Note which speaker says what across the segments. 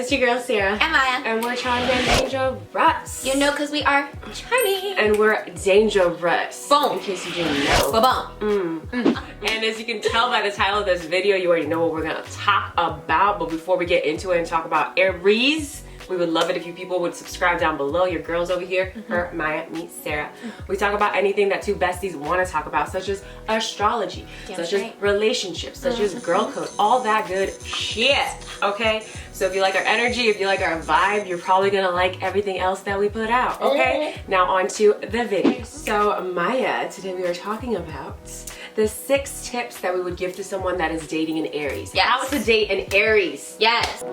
Speaker 1: it's your girl Sarah.
Speaker 2: And Maya.
Speaker 1: And we're charming and dangerous.
Speaker 2: You know, because we are charming.
Speaker 1: And we're dangerous.
Speaker 2: Boom.
Speaker 1: In case you didn't know.
Speaker 2: Boom.
Speaker 1: And as you can tell by the title of this video, you already know what we're going to talk about. But before we get into it and talk about Aries, we would love it if you people would subscribe down below. Your girls over here, her, Maya, me, Sarah. We talk about anything that two besties want to talk about, such as astrology, such as relationships, such as girl code, all that good shit, okay? So if you like our energy, if you like our vibe, you're probably gonna like everything else that we put out, okay? Now on to the video. So Maya, today we are talking about the 6 tips that we would give to someone that is dating an Aries.
Speaker 2: Yes.
Speaker 1: How to date an Aries.
Speaker 2: Yes.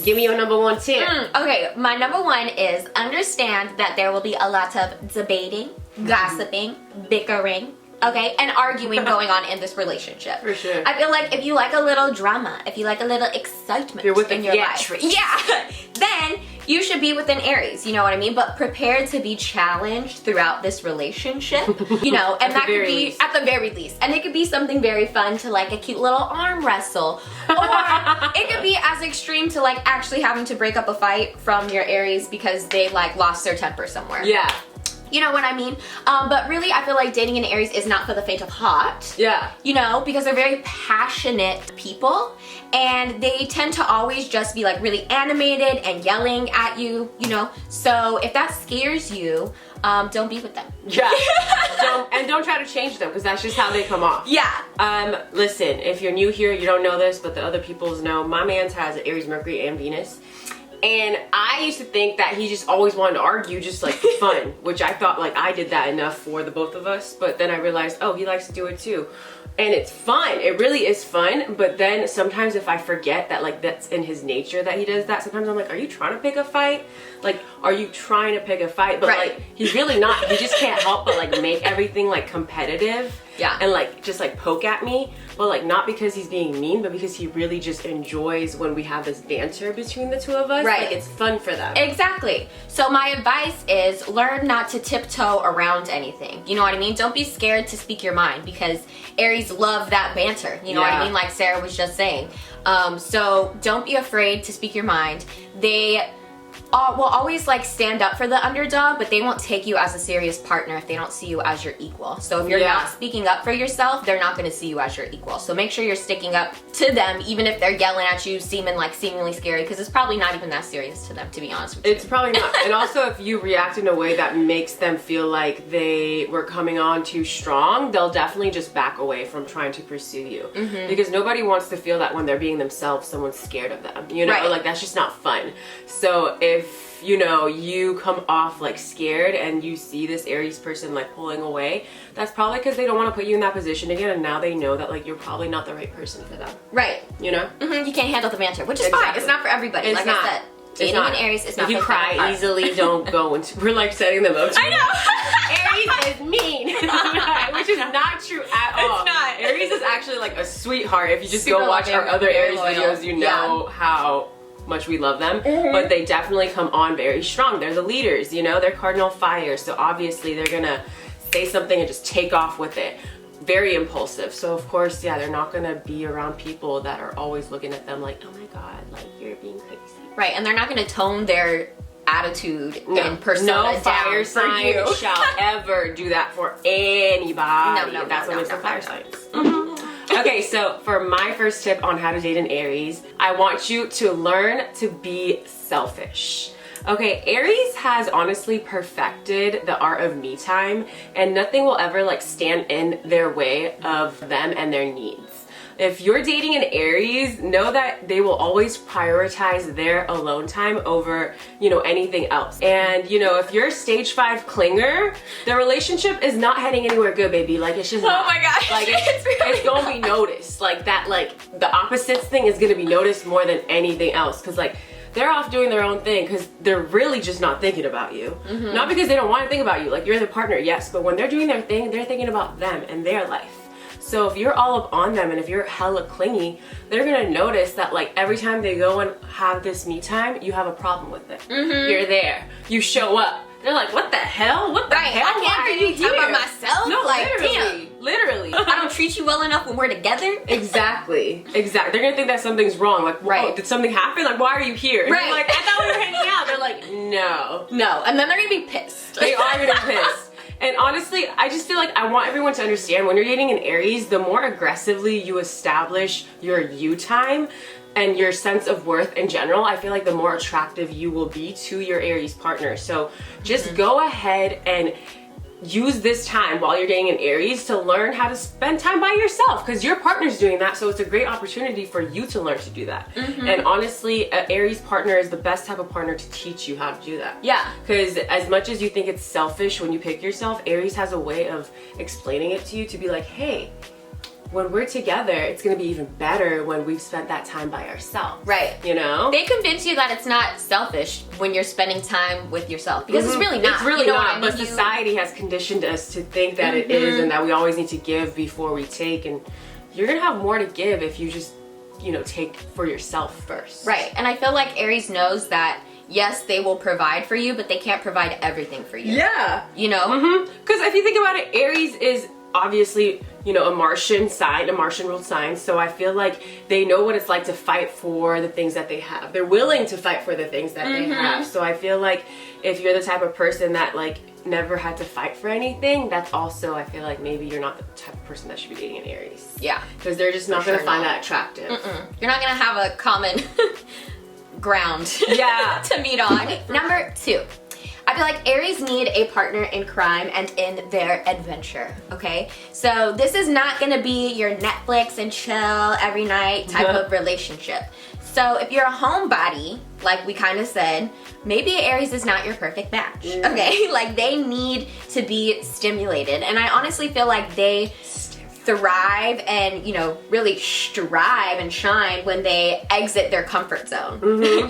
Speaker 1: Give me your number 1 tip.
Speaker 2: Okay, my number 1 is understand that there will be a lot of debating, gossiping, bickering, okay, and arguing going on in this relationship.
Speaker 1: For sure.
Speaker 2: I feel like if you like a little drama, if you like a little excitement in your life, then you should be with an Aries, you know what I mean? But prepared to be challenged throughout this relationship, you know, and that could be at the very least. And it could be something very fun to like a cute little arm wrestle. Or it could be as extreme to like actually having to break up a fight from your Aries because they like lost their temper somewhere.
Speaker 1: Yeah.
Speaker 2: You know what I mean? But really, I feel like dating an Aries is not for the faint of heart.
Speaker 1: Yeah.
Speaker 2: You know, because they're very passionate people and they tend to always just be like really animated and yelling at you, you know? So if that scares you, don't be with them.
Speaker 1: Yeah. Don't try to change them because that's just how they come off.
Speaker 2: Yeah.
Speaker 1: Listen, if you're new here, you don't know this, but the other peoples know, my man's has an Aries, Mercury, and Venus. And I used to think that he just always wanted to argue just like for fun, which I thought like I did that enough for the both of us. But then I realized, oh, he likes to do it too. And it's fun. It really is fun. But then sometimes if I forget that like that's in his nature that he does that, sometimes I'm like, are you trying to pick a fight? Like, are you trying to pick a fight? But like, he's really not. He just can't help but like make everything like competitive.
Speaker 2: Yeah.
Speaker 1: And like just like poke at me. But like not because he's being mean, but because he really just enjoys when we have this banter between the two of us.
Speaker 2: Right.
Speaker 1: Like it's fun for them.
Speaker 2: Exactly. So my advice is learn not to tiptoe around anything. You know what I mean? Don't be scared to speak your mind because Aries love that banter. You know what I mean? Like Sarah was just saying. So don't be afraid to speak your mind. They will always like stand up for the underdog, but they won't take you as a serious partner if they don't see you as your equal. So if you're not speaking up for yourself, they're not going to see you as your equal. So make sure you're sticking up to them, even if they're yelling at you, seemingly scary, because it's probably not even that serious to them, to be honest with you.
Speaker 1: It's probably not. And also if you react in a way that makes them feel like they were coming on too strong, they'll definitely just back away from trying to pursue you. Because nobody wants to feel that when they're being themselves, someone's scared of them. You know, like that's just not fun. So if, you know, you come off like scared and you see this Aries person like pulling away, that's probably because they don't want to put you in that position again, and now they know that like you're probably not the right person for them. Right. You know?
Speaker 2: You can't handle the banter, which is fine. It's not for everybody.
Speaker 1: It's
Speaker 2: like
Speaker 1: not.
Speaker 2: I said, dating an Aries is not
Speaker 1: if you
Speaker 2: for
Speaker 1: cry easily, don't go into. We're like setting them up.
Speaker 2: I know.
Speaker 1: Aries is mean, which is not true at all.
Speaker 2: It's not.
Speaker 1: Aries is actually like a sweetheart. If you just
Speaker 2: Super
Speaker 1: go watch
Speaker 2: loving,
Speaker 1: our other
Speaker 2: very
Speaker 1: Aries
Speaker 2: loyal.
Speaker 1: videos, you know how much we love them. But they definitely come on very strong. They're the leaders, you know, they're cardinal fire. So obviously they're gonna say something and just take off with it. Very impulsive. So of course, they're not gonna be around people that are always looking at them like, oh my God, like you're being crazy.
Speaker 2: Right, and they're not gonna tone their attitude and persona
Speaker 1: no fire sign shall ever do that for anybody.
Speaker 2: No,
Speaker 1: that's what makes them fire
Speaker 2: signs.
Speaker 1: Okay, so for my first tip on how to date an Aries, I want you to learn to be selfish. Okay, Aries has honestly perfected the art of me time, and nothing will ever like stand in their way of them and their needs. If you're dating an Aries, know that they will always prioritize their alone time over, you know, anything else. And, you know, if you're a stage 5 clinger, the relationship is not heading anywhere good, baby. Like, it's just not.
Speaker 2: Oh my gosh.
Speaker 1: Like, it's gonna be noticed. Like, that, like, the opposites thing is gonna be noticed more than anything else. Because, like, they're off doing their own thing because they're really just not thinking about you. Not because they don't want to think about you. Like, you're the partner, yes. But when they're doing their thing, they're thinking about them and their life. So if you're all up on them and if you're hella clingy, they're gonna notice that like every time they go and have this me time, you have a problem with it. You're there. You show up. They're like, what the hell? What the hell?
Speaker 2: I can't
Speaker 1: Why are
Speaker 2: be
Speaker 1: you here?
Speaker 2: talking about myself.
Speaker 1: No,
Speaker 2: like,
Speaker 1: literally. Literally.
Speaker 2: I don't treat you well enough when we're together.
Speaker 1: Exactly. They're gonna think that something's wrong. Like, whoa, did something happen? Like, why are you here? And you're like, I thought we were hanging out. They're like, no.
Speaker 2: No. And then they're gonna be pissed.
Speaker 1: They are gonna be pissed. And honestly, I just feel like I want everyone to understand when you're dating an Aries, the more aggressively you establish your you time and your sense of worth in general, I feel like the more attractive you will be to your Aries partner. So just go ahead and use this time while you're dating an Aries to learn how to spend time by yourself, because your partner's doing that, so it's a great opportunity for you to learn to do that. And honestly, an Aries partner is the best type of partner to teach you how to do that.
Speaker 2: Yeah.
Speaker 1: Because as much as you think it's selfish when you pick yourself, Aries has a way of explaining it to you to be like, hey, when we're together, it's gonna be even better when we've spent that time by ourselves.
Speaker 2: Right.
Speaker 1: You know?
Speaker 2: They convince you that it's not selfish when you're spending time with yourself, because it's really not.
Speaker 1: It's really
Speaker 2: you know
Speaker 1: not,
Speaker 2: what I mean?
Speaker 1: but society has conditioned us to think that it is, and that we always need to give before we take, and you're gonna have more to give if you just, you know, take for yourself first.
Speaker 2: Right. And I feel like Aries knows that, yes, they will provide for you, but they can't provide everything for you.
Speaker 1: Yeah.
Speaker 2: You know?
Speaker 1: Because if you think about it, Aries is obviously, you know, a Martian sign, a Martian ruled sign, so I feel like they know what it's like to fight for the things that they have. They're willing to fight for the things that they have. So I feel like if you're the type of person that like never had to fight for anything, that's also, I feel like maybe you're not the type of person that should be dating an Aries.
Speaker 2: Yeah.
Speaker 1: Because they're just not gonna find that attractive.
Speaker 2: You're not gonna have a common ground to meet on. Number 2. I feel like Aries need a partner in crime and in their adventure, okay? So this is not gonna be your Netflix and chill every night type of relationship. So if you're a homebody, like we kind of said, maybe Aries is not your perfect match, okay? Like they need to be stimulated. And I honestly feel like they thrive and, you know, really strive and shine when they exit their comfort zone.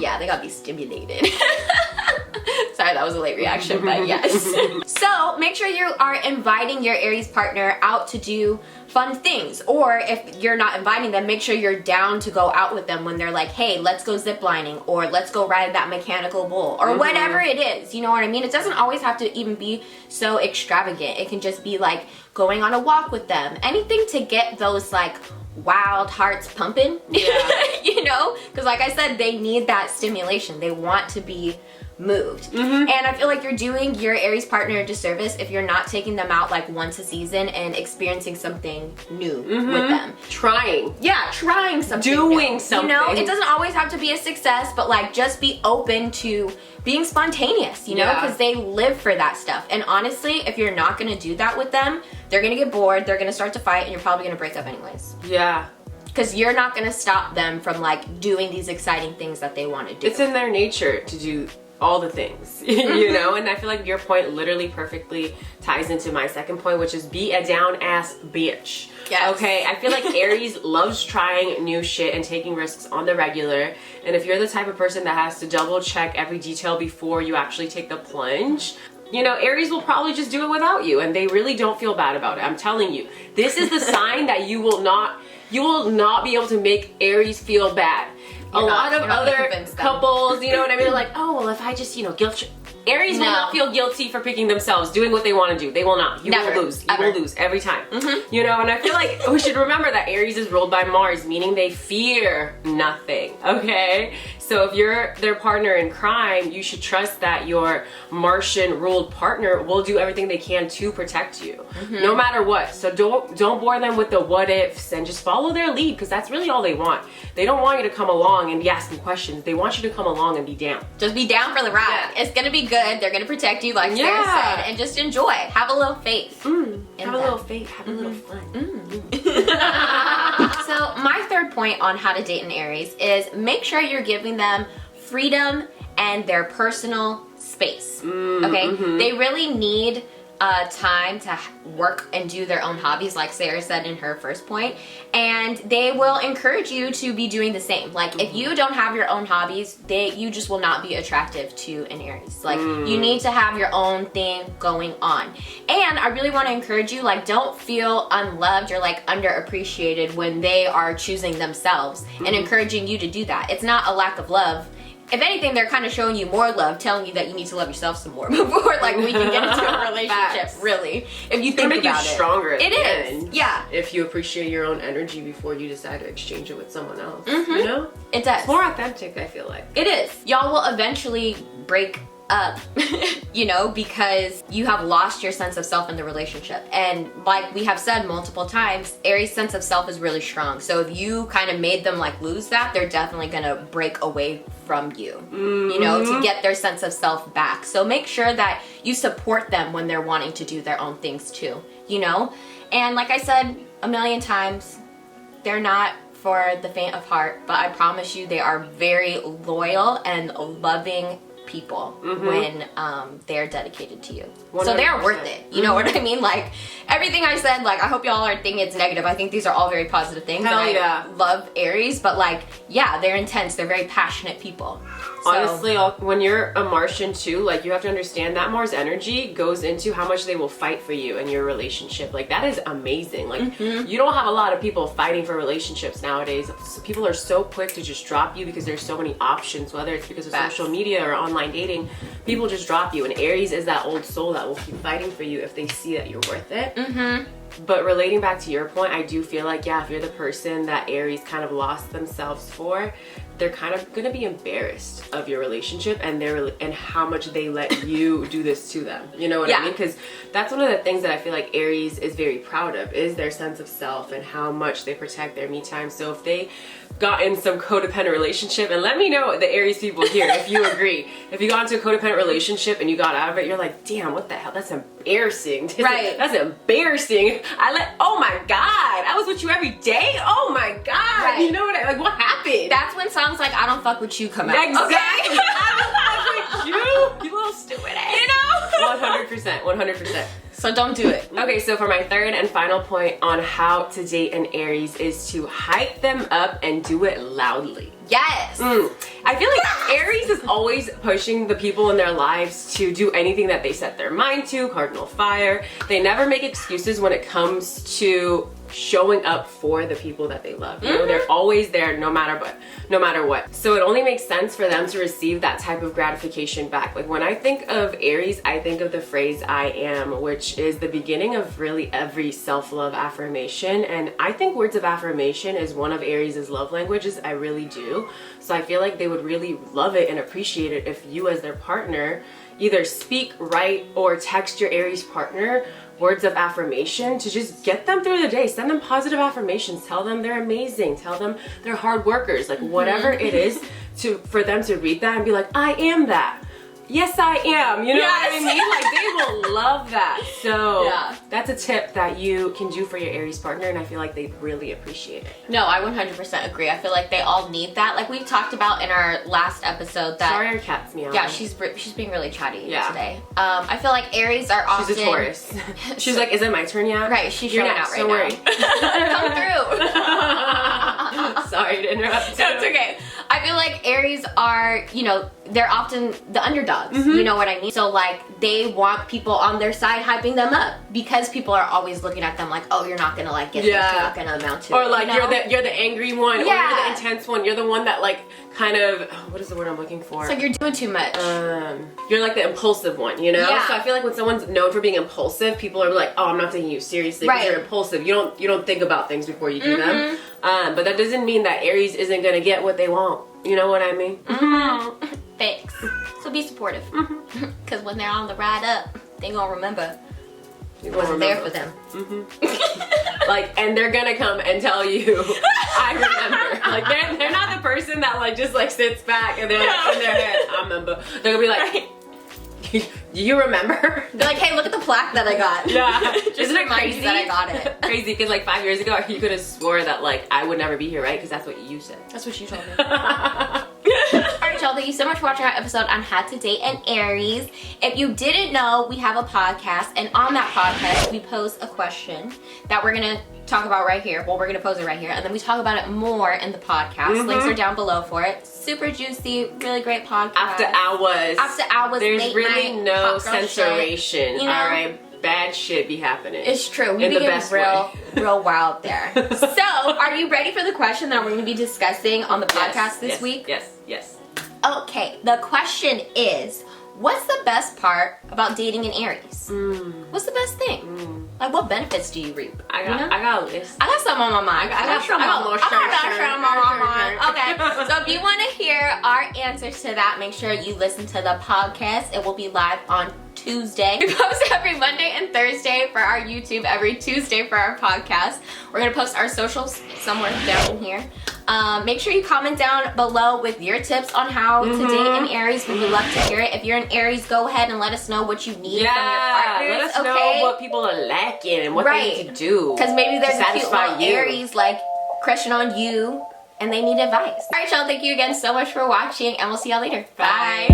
Speaker 2: Yeah, they gotta be stimulated. Sorry, that was a late reaction, but yes. So make sure you are inviting your Aries partner out to do fun things, or if you're not inviting them, make sure you're down to go out with them when they're like, hey, let's go ziplining, or let's go ride that mechanical bull, or whatever it is, you know what I mean? It doesn't always have to even be so extravagant. It can just be like going on a walk with them, anything to get those like wild hearts pumping. You know, because like I said, they need that stimulation. They want to be moved. And I feel like you're doing your Aries partner a disservice if you're not taking them out like once a season and experiencing something new with them.
Speaker 1: Trying
Speaker 2: something
Speaker 1: doing
Speaker 2: new.
Speaker 1: something.
Speaker 2: You know, it doesn't always have to be a success, but like just be open to being spontaneous, you know, because they live for that stuff. And honestly, if you're not gonna do that with them, they're gonna get bored, they're gonna start to fight, and you're probably gonna break up anyways. Because you're not gonna stop them from like doing these exciting things that they want to do.
Speaker 1: It's in their nature to do all the things, you know? And I feel like your point literally perfectly ties into my second point, which is be a down ass bitch. Okay, I feel like Aries loves trying new shit and taking risks on the regular. And if you're the type of person that has to double check every detail before you actually take the plunge, you know, Aries will probably just do it without you, and they really don't feel bad about it. I'm telling you, this is the sign that you will not be able to make Aries feel bad. A lot of other couples, you know what I mean? Like, oh, well, if I just, you know, Aries will not feel guilty for picking themselves, doing what they want to do. They will not. You will lose. You will lose every time. You know, and I feel like we should remember that Aries is ruled by Mars, meaning they fear nothing, okay? So if you're their partner in crime, you should trust that your Martian-ruled partner will do everything they can to protect you, no matter what. So don't bore them with the what ifs, and just follow their lead, because that's really all they want. They don't want you to come along and be asking questions. They want you to come along and be down.
Speaker 2: Just be down for the ride. It's gonna be good. They're gonna protect you, like Sarah said, and just enjoy. Have a little faith.
Speaker 1: Have a little faith. Have a little fun.
Speaker 2: So my third point on how to date an Aries is make sure you're giving them freedom and their personal space. Okay, they really need time to work and do their own hobbies, like Sarah said in her first point, and they will encourage you to be doing the same. Like if you don't have your own hobbies, you just will not be attractive to an Aries. Like you need to have your own thing going on. And I really want to encourage you, like, don't feel unloved or like underappreciated when they are choosing themselves and encouraging you to do that. It's not a lack of love. if anything, they're kind of showing you more love, telling you that you need to love yourself some more before like we can get into a relationship. Really, if you think
Speaker 1: make
Speaker 2: about
Speaker 1: you
Speaker 2: it,
Speaker 1: stronger.
Speaker 2: It is. Yeah.
Speaker 1: If you appreciate your own energy before you decide to exchange it with someone else, you know,
Speaker 2: it does.
Speaker 1: It's more authentic. I feel like
Speaker 2: it is. Y'all will eventually break up, you know, because you have lost your sense of self in the relationship. And like we have said multiple times, Aries' sense of self is really strong. So if you kind of made them like lose that, they're definitely gonna break away from you, you know, to get their sense of self back. So make sure that you support them when they're wanting to do their own things too, you know? And like I said a million times, they're not for the faint of heart, but I promise you they are very loyal and loving people when they're dedicated to you. 100%. So they're worth it. You know what I mean? Like everything I said, like I hope y'all are thinking it's negative. I think these are all very positive things.
Speaker 1: Hell
Speaker 2: and
Speaker 1: yeah.
Speaker 2: I love Aries, but like, yeah, they're intense. They're very passionate people. So,
Speaker 1: honestly, when you're a Martian too, like you have to understand that Mars energy goes into how much they will fight for you in your relationship. Like that is amazing. Like you don't have a lot of people fighting for relationships nowadays. So people are so quick to just drop you because there's so many options, whether it's because of social media or online dating. People just drop you, and Aries is that old soul that will keep fighting for you if they see that you're worth it. But relating back to your point, I do feel like, yeah, if you're the person that Aries kind of lost themselves for, they're kind of gonna be embarrassed of your relationship and how much they let you do this to them. You know what I mean? Because that's one of the things that I feel like Aries is very proud of, is their sense of self and how much they protect their me time. So if they got in some codependent relationship, and let me know, the Aries people here, if you agree. If you got into a codependent relationship and you got out of it, you're like, damn, what the hell? That's embarrassing.
Speaker 2: Right.
Speaker 1: That's embarrassing. Oh my God, I was with you every day? Oh my God.
Speaker 2: Right.
Speaker 1: You know what like what happened?
Speaker 2: that's when songs like I Don't Fuck With You come out.
Speaker 1: Exactly.
Speaker 2: Okay?
Speaker 1: I don't fuck with you little stupid ass.
Speaker 2: You know?
Speaker 1: 100%, 100%.
Speaker 2: So don't do it.
Speaker 1: Okay, so for my third and final point on how to date an Aries is to hype them up and do it loudly.
Speaker 2: Yes.
Speaker 1: I feel like Aries is always pushing the people in their lives to do anything that they set their mind to, cardinal fire. They never make excuses when it comes to showing up for the people that they love. You know, they're always there no matter what. So it only makes sense for them to receive that type of gratification back. Like when I think of Aries, I think of the phrase I am, which is the beginning of really every self-love affirmation. And I think words of affirmation is one of Aries' love languages. I really do. So I feel like they would really love it and appreciate it if you as their partner either speak, write, or text your Aries partner words of affirmation to just get them through the day. Send them positive affirmations. Tell them they're amazing. Tell them they're hard workers. Like whatever it is for them to read that and be like, I am that. Yes, I am. You know what I mean? Like they will love that. So that's a tip that you can do for your Aries partner, and I feel like they really appreciate it.
Speaker 2: No, I 100% agree. I feel like they all need that. Like we talked about in our last episode that.
Speaker 1: Sorry, our cat's meowing.
Speaker 2: Yeah, she's being really chatty today. I feel like Aries are often.
Speaker 1: She's a Taurus. She's like, is it my turn yet?
Speaker 2: Right, she's showing out right
Speaker 1: don't
Speaker 2: now.
Speaker 1: Worry.
Speaker 2: Come through.
Speaker 1: Sorry to interrupt.
Speaker 2: No, it's okay. I feel like Aries are, you know, they're often the underdogs. You know what I mean? So like they want people on their side hyping them up because people are always looking at them like, oh, you're not gonna like get this, you're not gonna amount to it.
Speaker 1: Or like
Speaker 2: you know?
Speaker 1: you're the angry one, or you're the intense one. You're the one that like kind of, what is the word I'm looking for?
Speaker 2: It's like you're doing too much.
Speaker 1: You're like the impulsive one, you know?
Speaker 2: Yeah.
Speaker 1: So I feel like when someone's known for being impulsive, people are like, oh, I'm not taking you seriously because you're impulsive. You don't think about things before you do them. But that doesn't mean that Aries isn't gonna get what they want. You know what I mean?
Speaker 2: Thanks. So be supportive. Because when they're on the ride up, they gonna remember you wasn't there for them.
Speaker 1: Like, and they're gonna come and tell you, I remember. Like, they're not the person that like just like sits back and they're like in their head, I remember. They're gonna be like, you remember?
Speaker 2: They're like, hey, look at the plaque that I got.
Speaker 1: Yeah.
Speaker 2: Isn't it crazy that I got it?
Speaker 1: Crazy, because like 5 years ago, you could have swore that like I would never be here, right? Because that's what you said.
Speaker 2: That's what you told me. Alright y'all, thank you so much for watching our episode on how to date an Aries. If you didn't know, we have a podcast, and on that podcast we pose a question that we're gonna talk about right here. Well, we're gonna pose it right here, and then we talk about it more in the podcast. Links are down below for it. Super juicy, really great podcast.
Speaker 1: After hours. There's really no censoration. You know? Alright. Bad shit be happening.
Speaker 2: It's true. We be getting real wild there. So, are you ready for the question that we're going to be discussing on the podcast this week?
Speaker 1: Yes.
Speaker 2: Okay, the question is, what's the best part about dating an Aries? What's the best thing? Like, what benefits do you reap?
Speaker 1: I got a list.
Speaker 2: I got something on my mind. I got something on my mind. Okay, so if you want to hear our answers to that, make sure you listen to the podcast. It will be live on Tuesday. We post every Monday and Thursday for our YouTube, every Tuesday for our podcast. We're going to post our socials somewhere down in here. Make sure you comment down below with your tips on how to date an Aries. We would love to hear it. If you're an Aries, go ahead and let us know what you need from your partners.
Speaker 1: Let us know what people are lacking and what they need to do.
Speaker 2: Because maybe there's a cute little Aries like crushing on you and they need advice. Alright, y'all, thank you again so much for watching and we'll see y'all later. Bye.